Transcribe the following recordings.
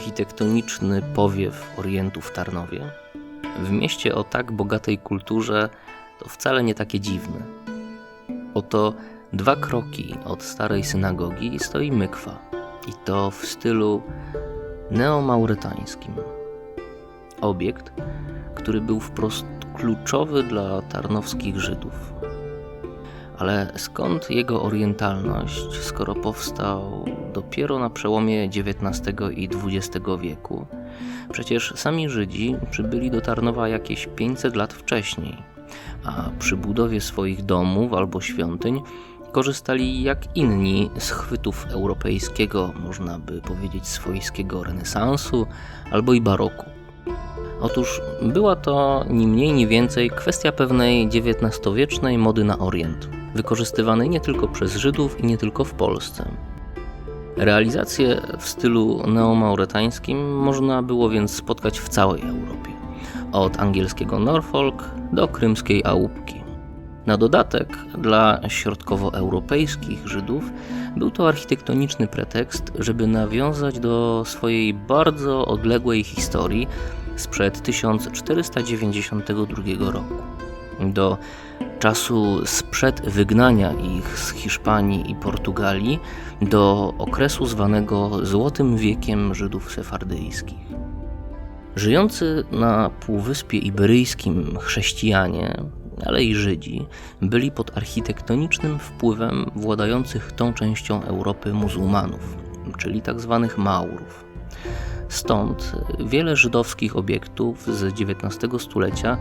architektoniczny powiew Orientu w Tarnowie, w mieście o tak bogatej kulturze to wcale nie takie dziwne. Oto 2 kroki od starej synagogi stoi mykwa i to w stylu neomauretańskim. Obiekt, który był wprost kluczowy dla tarnowskich Żydów. Ale skąd jego orientalność, skoro powstał dopiero na przełomie XIX i XX wieku? Przecież sami Żydzi przybyli do Tarnowa jakieś 500 lat wcześniej, a przy budowie swoich domów albo świątyń korzystali jak inni z chwytów europejskiego, można by powiedzieć swojskiego renesansu albo i baroku. Otóż była to ni mniej ni więcej kwestia pewnej XIX-wiecznej mody na Orient, wykorzystywanej nie tylko przez Żydów i nie tylko w Polsce. Realizację w stylu neomauretańskim można było więc spotkać w całej Europie, od angielskiego Norfolk do krymskiej Ałupki. Na dodatek dla środkowoeuropejskich Żydów był to architektoniczny pretekst, żeby nawiązać do swojej bardzo odległej historii sprzed 1492 roku, do czasu sprzed wygnania ich z Hiszpanii i Portugalii, do okresu zwanego Złotym Wiekiem Żydów sefardyjskich. Żyjący na Półwyspie Iberyjskim chrześcijanie, ale i Żydzi, byli pod architektonicznym wpływem władających tą częścią Europy muzułmanów, czyli tzw. Maurów. Stąd wiele żydowskich obiektów z XIX stulecia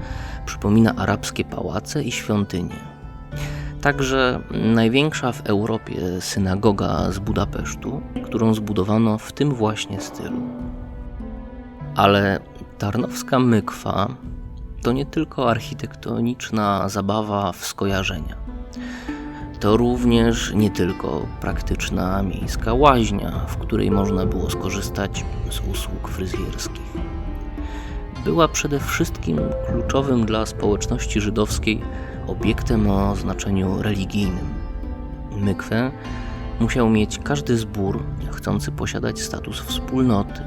przypomina arabskie pałace i świątynie. Także największa w Europie synagoga z Budapesztu, którą zbudowano w tym właśnie stylu. Ale tarnowska mykwa to nie tylko architektoniczna zabawa w skojarzenia. To również nie tylko praktyczna miejska łaźnia, w której można było skorzystać z usług fryzjerskich. Była przede wszystkim kluczowym dla społeczności żydowskiej obiektem o znaczeniu religijnym. Mykwę musiał mieć każdy zbór chcący posiadać status wspólnoty.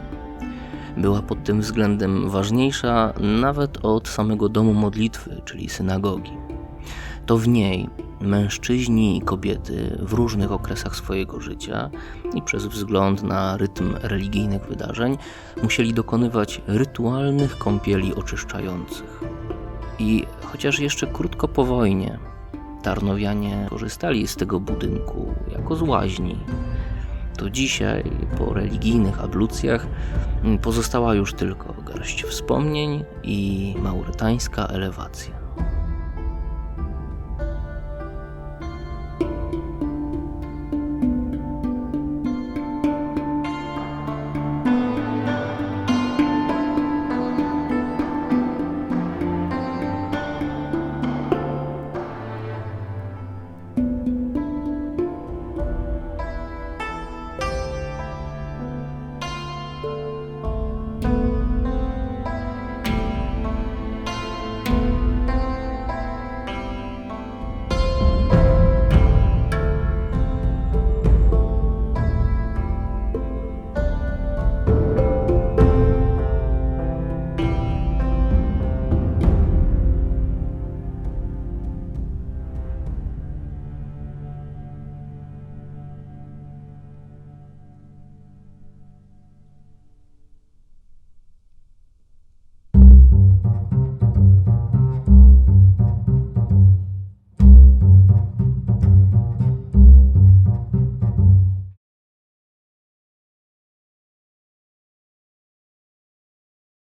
Była pod tym względem ważniejsza nawet od samego domu modlitwy, czyli synagogi. To w niej mężczyźni i kobiety w różnych okresach swojego życia i przez wzgląd na rytm religijnych wydarzeń musieli dokonywać rytualnych kąpieli oczyszczających. I chociaż jeszcze krótko po wojnie tarnowianie korzystali z tego budynku jako z łaźni, to dzisiaj po religijnych ablucjach pozostała już tylko garść wspomnień i mauretańska elewacja.